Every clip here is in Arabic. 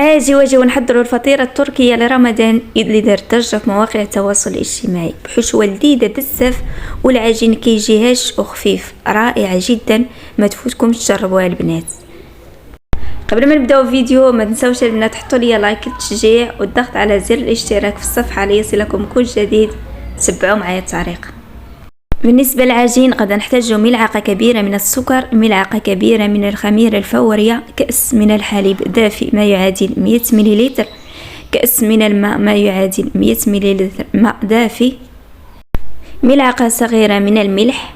اجي واجي ونحضروا الفطيره التركيه لرمضان اللي دارت ضجه في مواقع التواصل الاجتماعي بحشوه لذيذه بزاف، والعجين كيجي هش وخفيف رائع جدا. ما تفوتكمش تجربوها البنات. قبل ما نبداو الفيديو ما تنساوش البنات تحطوا لي لايك للتشجيع والضغط على زر الاشتراك في الصفحه ليصلكم كل جديد. تبعوا معايا الطريقه. بالنسبة للعجين غادي نحتاج ملعقة كبيرة من السكر، ملعقة كبيرة من الخميرة الفورية، كأس من الحليب دافئ ما يعادل 100 مليلتر، كأس من الماء ما يعادل 100 مليلتر ماء دافئ، ملعقة صغيرة من الملح.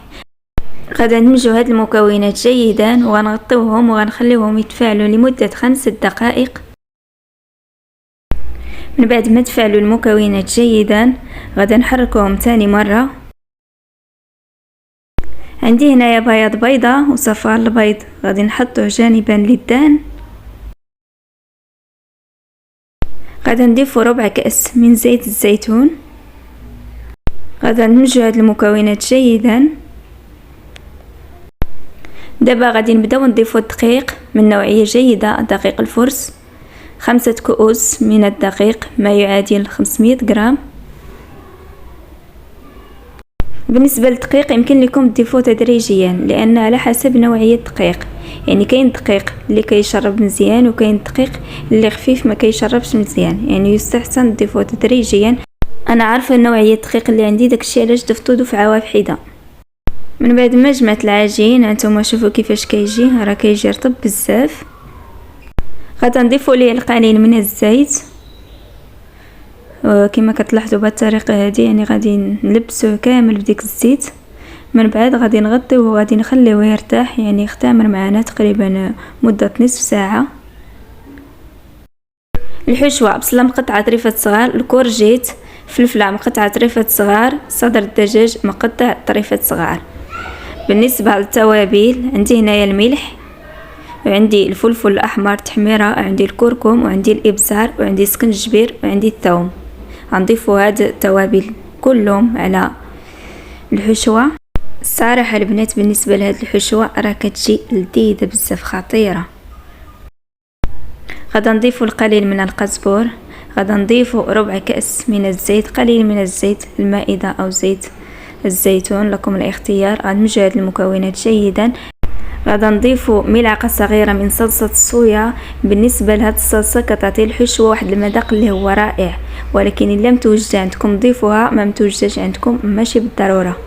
غادي ندمجوا هاد المكونات جيدا وغنغطيوهم وغنخليوهم يتفاعلوا لمدة 5 دقائق. من بعد ما تفاعلوا المكونات جيدا غادي نحركوهم ثاني مرة. عندي هنايا بياض بيضة وصفار البيض غادي نحطوه جانبا للدهن. غادي نضيف ربع كأس من زيت الزيتون. غادي ندمجو هاد المكونات جيدا. دابا غادي نبداو نضيفو الدقيق من نوعية جيدة، دقيق الفرز، 5 كؤوس من الدقيق ما يعادل 500 غرام. بالنسبه للدقيق يمكن لكم تضيفوه تدريجيا لان على حسب نوعيه الدقيق، يعني كاين دقيق اللي كيشرب مزيان وكاين دقيق اللي خفيف ما كيشربش مزيان، يعني يستحسن تضيفوه تدريجيا. انا عارفه نوعيه الدقيق اللي عندي، داكشي علاش ضفتو دفعه واحده. من بعد ما جمعت العجين هانتوما شوفوا كيفاش كيجي، راه كيجي رطب بزاف. غادي نضيفو ليه القليل من الزيت كما كتلاحظوا بالطريقه هذه، يعني غادي نلبسوه كامل بديك الزيت. من بعد غادي نغطيوه وغادي نخليوه يرتاح، يعني يختمر معنا تقريبا مده نصف ساعه. الحشوه: بصله مقطعه طريفات صغار، الكورجيت، فلفله مقطعه طريفات صغار، صدر الدجاج مقطع طريفات صغار. بالنسبه للتوابل عندي هنايا الملح، وعندي الفلفل الاحمر تحميره، عندي الكركم، وعندي الابزار، وعندي سكنجبير، وعندي الثوم. غنضيفوا هاد التوابل كلهم على الحشوه. الصراحه البنات بالنسبه لهاد الحشوه راه كتجي لذيذه بزاف خطيره. غادي نضيفوا القليل من القزبر، غادي نضيفوا ربع كأس من الزيت، قليل من الزيت المائده او زيت الزيتون لكم الاختيار. غنمزجوا هاد المكونات جيدا. غادي نضيفوا ملعقه صغيره من صلصه الصويا. بالنسبه لهاد الصلصه كتعطي الحشوه واحد المذاق اللي هو رائع، ولكن ان لم توجد عندكم ضيفوها، ما متوجدش عندكم ماشي بالضروره.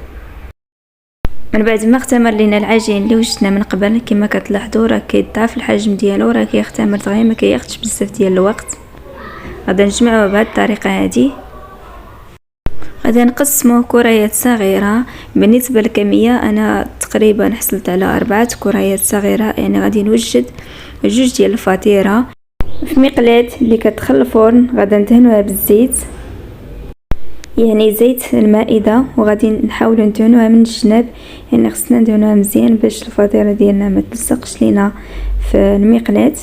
من بعد ما اختمر لينا العجين اللي وجدنا من قبل كما كتلاحظوا راه كيضاعف الحجم ديالو، راه كيختمر دغيا ما كياخذش بزاف ديال الوقت. غادي نجمعوه بهذه الطريقه هذه. غادي نقسموه كريات صغيره. بالنسبه للكميه انا تقريبا حصلت على 4 كريات صغيره، يعني غادي نوجد 2 ديال الفطيره في مقلاة اللي كتدخل الفرن. غادي ندهنوها بالزيت، يعني زيت المائده، وغادي نحاولوا ندهنوها من الجناب، يعني خصنا ندهنوها مزيان باش الفطيره ديالنا ما تلصقش لينا في المقلاة.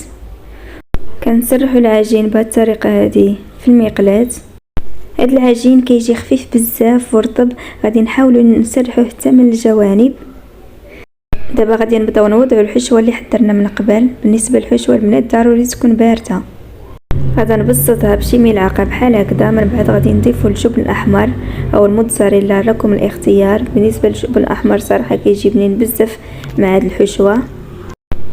كنسرحوا العجين بهذه الطريقه هذه في المقلاة. هاد العجين كيجي خفيف بزاف ورطب، غادي نحاولوا نسرحوه حتى من الجوانب. دابا غادي نبداو نوضعوا الحشوه اللي حضرنا من قبل. بالنسبه للحشوه البنات ضروري تكون بارده. غادي نبسطها بشي ملعقه بحال هكذا. من بعد غادي نضيفوا الجبن الاحمر او الموتزاريلا لكم الاختيار. بالنسبه للجبن الاحمر صراحه كيجي بنين بزاف مع هاد الحشوه.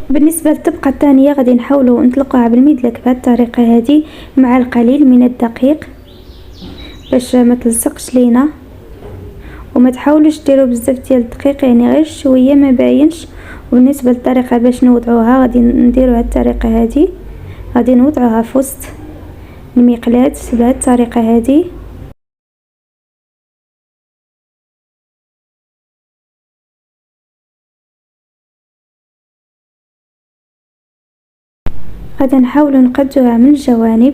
بالنسبه للطبقه الثانيه غادي نحاولوا نطلقوها بالمدلك بهذه الطريقه هذه مع القليل من الدقيق باش ما تلصقش لينا، وما تحاولوش ديروا بزاف ديال الدقيق، يعني غير شويه ما باينش. وبالنسبه للطريقه باش نوضعوها غادي نديروا هذه الطريقه هذه، غادي نوضعوها في وسط المقلاة بهذه الطريقه هذه. غادي نحاولوا نقدوها من الجوانب.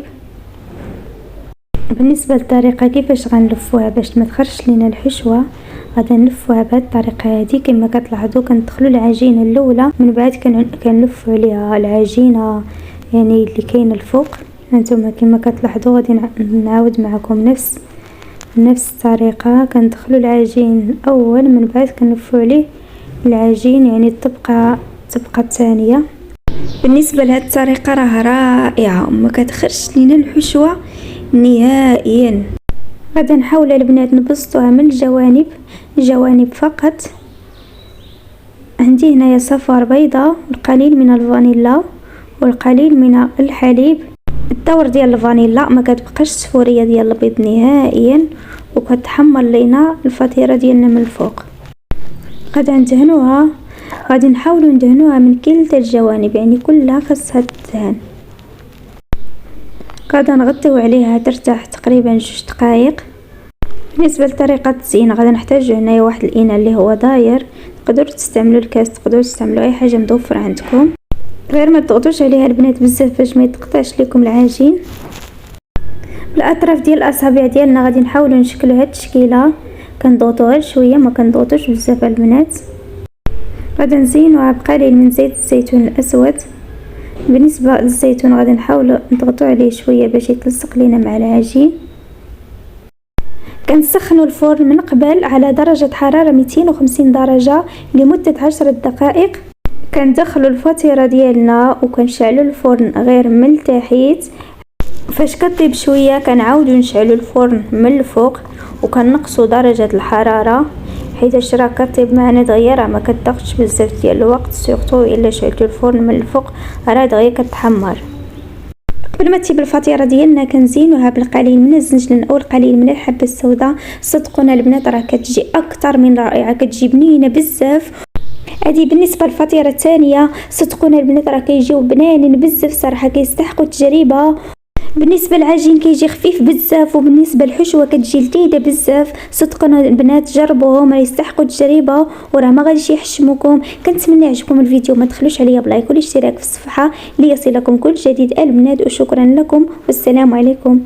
بالنسبه للطريقه كيفاش غنلفوها باش ما تخرجش لينا الحشوه، غادي نلفوها بهذه الطريقه هذه كما كتلاحظوا. كندخلوا العجينه الاولى، من بعد كنلفوا عليها العجينه يعني اللي كاينه الفوق. هانتوما كما كتلاحظوا غادي نعاود معكم نفس الطريقه. كندخلوا العجين الاول، من بعد كنلفوا عليه العجين يعني الطبقه الثانيه. بالنسبه لهاد الطريقه راه رائعه، ما كتخرجش لينا الحشوه نهائيا. غادي نحاول البنات نبسطوها من الجوانب فقط. عندي هنايا صفار بيضة والقليل من الفانيلا والقليل من الحليب. الدور ديال الفانيلا ما كتبقاش صفوريه ديال البيض نهائيا، وكتحمر لينا الفطيره ديالنا من الفوق. غادي ندهنوها، غادي نحاولوا ندهنوها من كلتا الجوانب، يعني كلها خاصها تدهن. غادي نغطيو عليها ترتاح تقريبا 2 دقائق. بالنسبه لطريقه التزيين غادي نحتاجو هنايا واحد الاناء اللي هو داير، تقدروا تستعملوا الكاس، تقدروا تستعملوا اي حاجه مضوفره عندكم، غير ما تضغطوش عليها البنات بزاف باش ما يتقطعش لكم العجين. بالاطراف ديال الاصابع ديالنا غادي نحاولوا نشكلوا هاد التشكيله، كنضغطوا شويه ما كنضغطوش بزاف البنات. غادي نزينوها بقليل من زيت الزيتون الاسود. بالنسبه للزيتون غادي نحاولوا نضغطوا عليه شويه باش يتلصق لينا مع العجين. كنسخنوا الفرن من قبل على درجه حراره 250 درجه لمده 10 دقائق. كندخلوا الفطيره ديالنا وكنشعلوا الفرن غير من التحت. فاش كطيب شويه كنعاودوا نشعلوا الفرن من الفوق وكنقصوا درجه الحراره، حيت راه كطيب معنا دغيا، راه ما كتاخذش بزاف ديال الوقت، سورتو الا شعلتوا الفرن من الفوق راه دغيا كتحمر. قبل ما تطيب الفطيره ديالنا كنزينوها بالقليل من الزنجلان او القليل من الحبه السوداء. صدقونا البنات راه كتجي اكثر من رائعه، كتجي بنينه بزاف. هذه بالنسبه للفطيره الثانيه. صدقونا البنات راه كيجيو بنانين بزاف صراحه، كيستحقوا التجربه. بالنسبه للعجين كيجي خفيف بزاف، وبالنسبه للحشوه كتجي لذيذه بزاف. صدقونا البنات جربوهم، راه يستحقوا التجربه وراه ما غاديش يحشموكم. كنتمنى يعجبكم الفيديو، ما تخلوش عليا بلايك والاشتراك في الصفحه ليصلكم كل جديد البنات، وشكرا لكم والسلام عليكم.